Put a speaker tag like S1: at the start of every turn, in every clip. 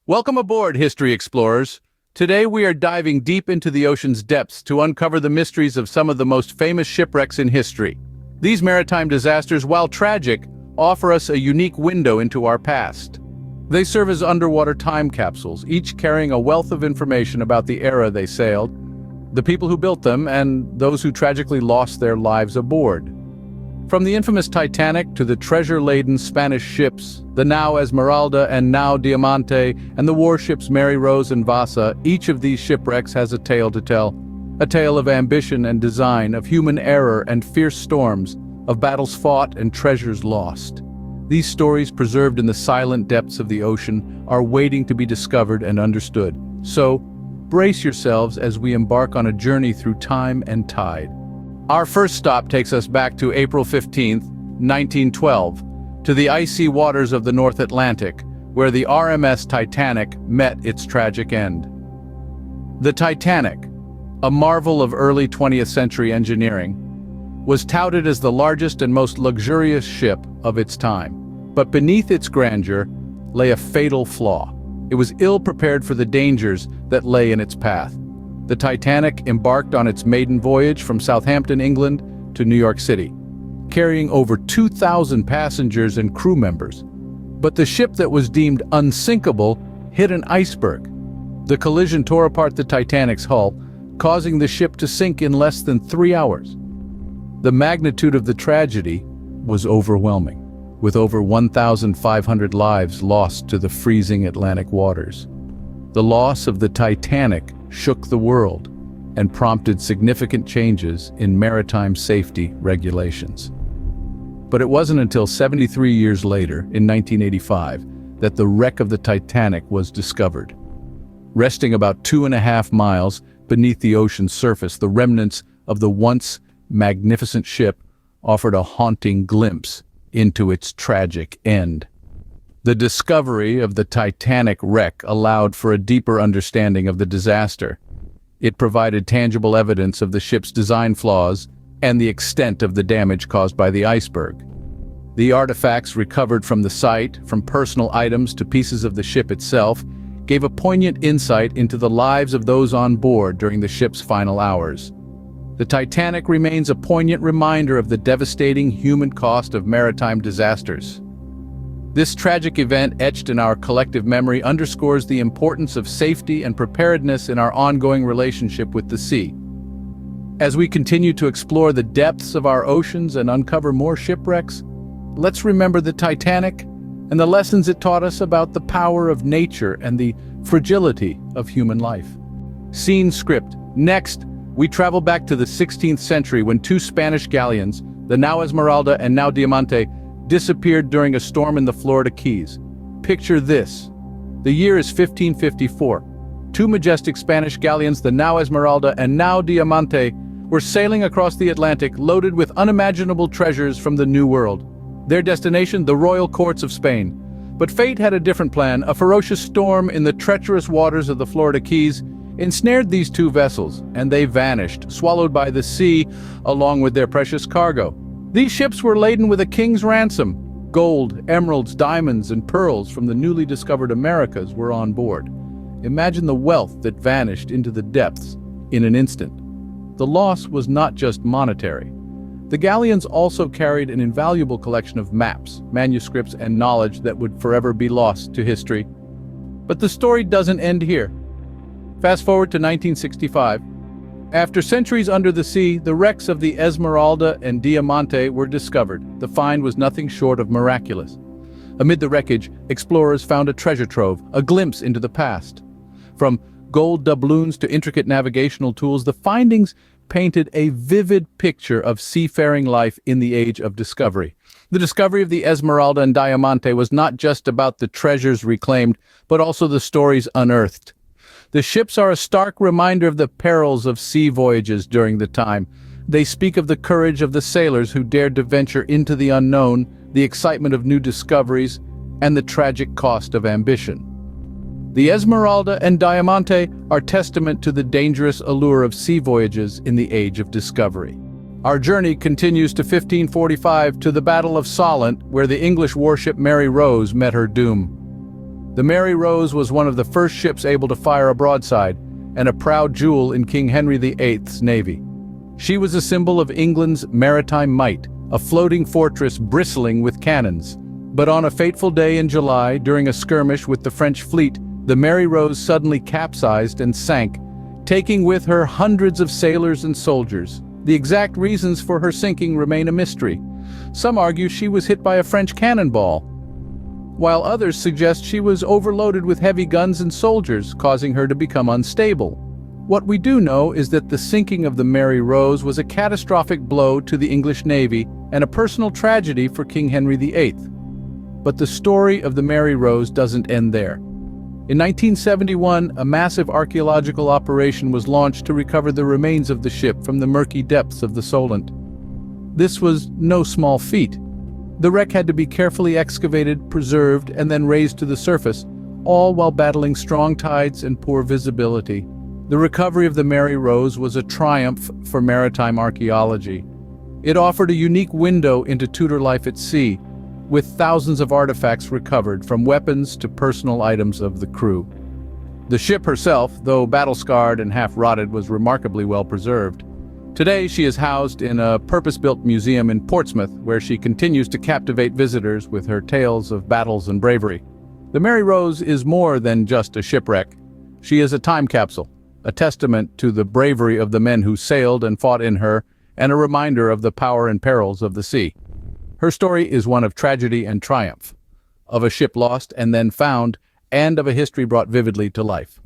S1: Welcome aboard, history explorers. Today we are diving deep into the ocean's depths to uncover the mysteries of some of the most famous shipwrecks in history. These maritime disasters, while tragic, offer us a unique window into our past. They serve as underwater time capsules, each carrying a wealth of information about the era they sailed, the people who built them, and those who tragically lost their lives aboard. From the infamous Titanic to the treasure-laden Spanish ships, the Nau Esmeralda and Nau Diamante, and the warships Mary Rose and Vasa, each of these shipwrecks has a tale to tell. A tale of ambition and design, of human error and fierce storms, of battles fought and treasures lost. These stories, preserved in the silent depths of the ocean, are waiting to be discovered and understood. So, brace yourselves as we embark on a journey through time and tide. Our first stop takes us back to April 15, 1912, to the icy waters of the North Atlantic, where the RMS Titanic met its tragic end. The Titanic, a marvel of early 20th century engineering, was touted as the largest and most luxurious ship of its time. But beneath its grandeur lay a fatal flaw. It was ill-prepared for the dangers that lay in its path. The Titanic embarked on its maiden voyage from Southampton, England, to New York City, carrying over 2,000 passengers and crew members. But the ship that was deemed unsinkable hit an iceberg. The collision tore apart the Titanic's hull, causing the ship to sink in less than 3 hours. The magnitude of the tragedy was overwhelming, with over 1,500 lives lost to the freezing Atlantic waters. The loss of the Titanic shook the world and prompted significant changes in maritime safety regulations. But it wasn't until 73 years later, in 1985, that the wreck of the Titanic was discovered. Resting about 2.5 miles beneath the ocean's surface, the remnants of the once magnificent ship offered a haunting glimpse into its tragic end. The discovery of the Titanic wreck allowed for a deeper understanding of the disaster. It provided tangible evidence of the ship's design flaws and the extent of the damage caused by the iceberg. The artifacts recovered from the site, from personal items to pieces of the ship itself, gave a poignant insight into the lives of those on board during the ship's final hours. The Titanic remains a poignant reminder of the devastating human cost of maritime disasters. This tragic event, etched in our collective memory, underscores the importance of safety and preparedness in our ongoing relationship with the sea. As we continue to explore the depths of our oceans and uncover more shipwrecks, let's remember the Titanic and the lessons it taught us about the power of nature and the fragility of human life. Scene script. Next, we travel back to the 16th century when two Spanish galleons, the Nau Esmeralda and Nau Diamante, disappeared during a storm in the Florida Keys. Picture this. The year is 1554. Two majestic Spanish galleons, the Nau Esmeralda and Nau Diamante, were sailing across the Atlantic loaded with unimaginable treasures from the New World. Their destination, the royal courts of Spain. But fate had a different plan. A ferocious storm in the treacherous waters of the Florida Keys ensnared these two vessels, and they vanished, swallowed by the sea along with their precious cargo. These ships were laden with a king's ransom. Gold, emeralds, diamonds, and pearls from the newly discovered Americas were on board. Imagine the wealth that vanished into the depths in an instant. The loss was not just monetary. The galleons also carried an invaluable collection of maps, manuscripts, and knowledge that would forever be lost to history. But the story doesn't end here. Fast forward to 1965. After centuries under the sea, the wrecks of the Esmeralda and Diamante were discovered. The find was nothing short of miraculous. Amid the wreckage, explorers found a treasure trove, a glimpse into the past. From gold doubloons to intricate navigational tools, the findings painted a vivid picture of seafaring life in the age of discovery. The discovery of the Esmeralda and Diamante was not just about the treasures reclaimed, but also the stories unearthed. The ships are a stark reminder of the perils of sea voyages during the time. They speak of the courage of the sailors who dared to venture into the unknown, the excitement of new discoveries, and the tragic cost of ambition. The Esmeralda and Diamante are testament to the dangerous allure of sea voyages in the age of discovery. Our journey continues to 1545, to the Battle of Solent, where the English warship Mary Rose met her doom. The Mary Rose was one of the first ships able to fire a broadside, and a proud jewel in King Henry VIII's navy. She was a symbol of England's maritime might, a floating fortress bristling with cannons. But on a fateful day in July, during a skirmish with the French fleet, the Mary Rose suddenly capsized and sank, taking with her hundreds of sailors and soldiers. The exact reasons for her sinking remain a mystery. Some argue she was hit by a French cannonball, while others suggest she was overloaded with heavy guns and soldiers, causing her to become unstable. What we do know is that the sinking of the Mary Rose was a catastrophic blow to the English Navy and a personal tragedy for King Henry VIII. But the story of the Mary Rose doesn't end there. In 1971, a massive archaeological operation was launched to recover the remains of the ship from the murky depths of the Solent. This was no small feat. The wreck had to be carefully excavated, preserved, and then raised to the surface, all while battling strong tides and poor visibility. The recovery of the Mary Rose was a triumph for maritime archaeology. It offered a unique window into Tudor life at sea, with thousands of artifacts recovered, from weapons to personal items of the crew. The ship herself, though battle-scarred and half-rotted, was remarkably well preserved. Today, she is housed in a purpose-built museum in Portsmouth, where she continues to captivate visitors with her tales of battles and bravery. The Mary Rose is more than just a shipwreck. She is a time capsule, a testament to the bravery of the men who sailed and fought in her, and a reminder of the power and perils of the sea. Her story is one of tragedy and triumph, of a ship lost and then found, and of a history brought vividly to life.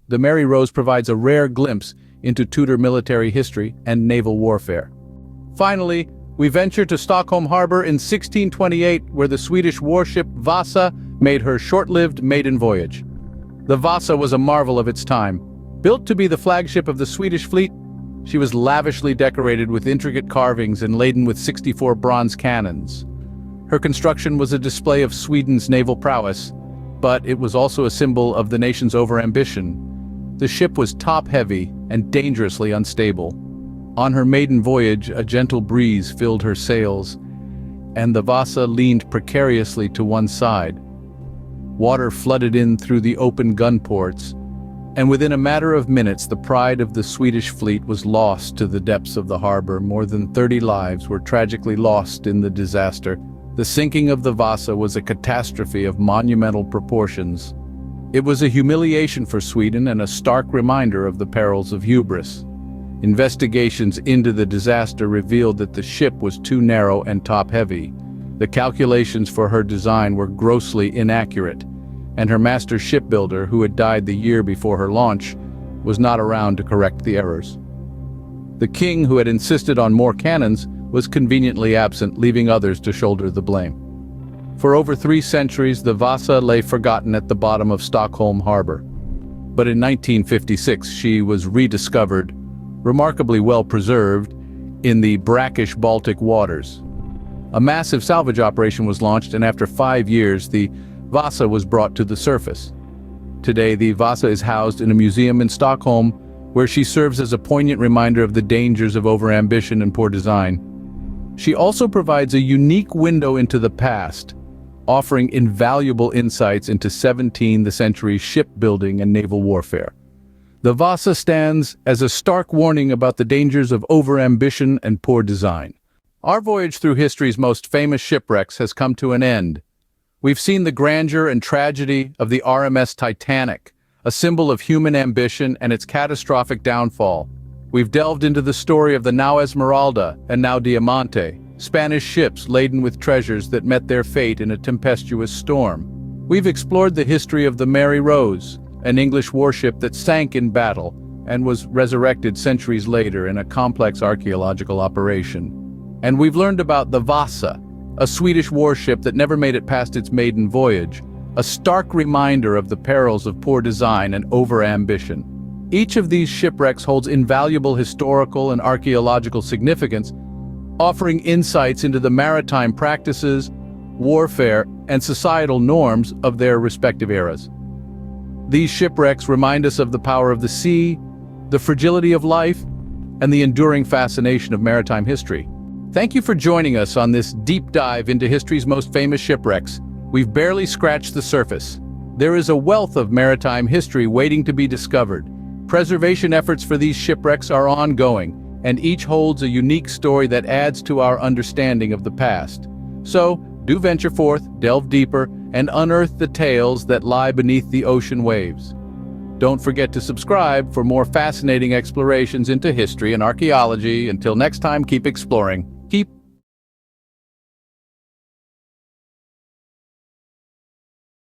S1: The Mary Rose provides a rare glimpse into Tudor military history and naval warfare. Finally, we venture to Stockholm Harbor in 1628, where the Swedish warship Vasa made her short-lived maiden voyage. The Vasa was a marvel of its time. Built to be the flagship of the Swedish fleet, she was lavishly decorated with intricate carvings and laden with 64 bronze cannons. Her construction was a display of Sweden's naval prowess, but it was also a symbol of the nation's overambition. The ship was top-heavy and dangerously unstable. On her maiden voyage, a gentle breeze filled her sails, and the Vasa leaned precariously to one side. Water flooded in through the open gun ports, and within a matter of minutes the pride of the Swedish fleet was lost to the depths of the harbor. More than 30 lives were tragically lost in the disaster. The sinking of the Vasa was a catastrophe of monumental proportions. It was a humiliation for Sweden and a stark reminder of the perils of hubris. Investigations into the disaster revealed that the ship was too narrow and top-heavy. The calculations for her design were grossly inaccurate, and her master shipbuilder, who had died the year before her launch, was not around to correct the errors. The king, who had insisted on more cannons, was conveniently absent, leaving others to shoulder the blame. For over 3 centuries, the Vasa lay forgotten at the bottom of Stockholm Harbor. But in 1956, she was rediscovered, remarkably well preserved, in the brackish Baltic waters. A massive salvage operation was launched, and after 5 years, the Vasa was brought to the surface. Today, the Vasa is housed in a museum in Stockholm, where she serves as a poignant reminder of the dangers of overambition and poor design. She also provides a unique window into the past, offering invaluable insights into 17th century shipbuilding and naval warfare. The Vasa stands as a stark warning about the dangers of overambition and poor design. Our voyage through history's most famous shipwrecks has come to an end. We've seen the grandeur and tragedy of the RMS Titanic, a symbol of human ambition and its catastrophic downfall. We've delved into the story of the Nau Esmeralda and Nau Diamante, Spanish ships laden with treasures that met their fate in a tempestuous storm. We've explored the history of the Mary Rose, an English warship that sank in battle and was resurrected centuries later in a complex archaeological operation. And we've learned about the Vasa, a Swedish warship that never made it past its maiden voyage, a stark reminder of the perils of poor design and overambition. Each of these shipwrecks holds invaluable historical and archaeological significance, offering insights into the maritime practices, warfare, and societal norms of their respective eras. These shipwrecks remind us of the power of the sea, the fragility of life, and the enduring fascination of maritime history. Thank you for joining us on this deep dive into history's most famous shipwrecks. We've barely scratched the surface, There is a wealth of maritime history waiting to be discovered. Preservation efforts for these shipwrecks are ongoing, and each holds a unique story that adds to our understanding of the past. So, do venture forth, delve deeper, and unearth the tales that lie beneath the ocean waves. Don't forget to subscribe for more fascinating explorations into history and archaeology. Until next time, keep exploring.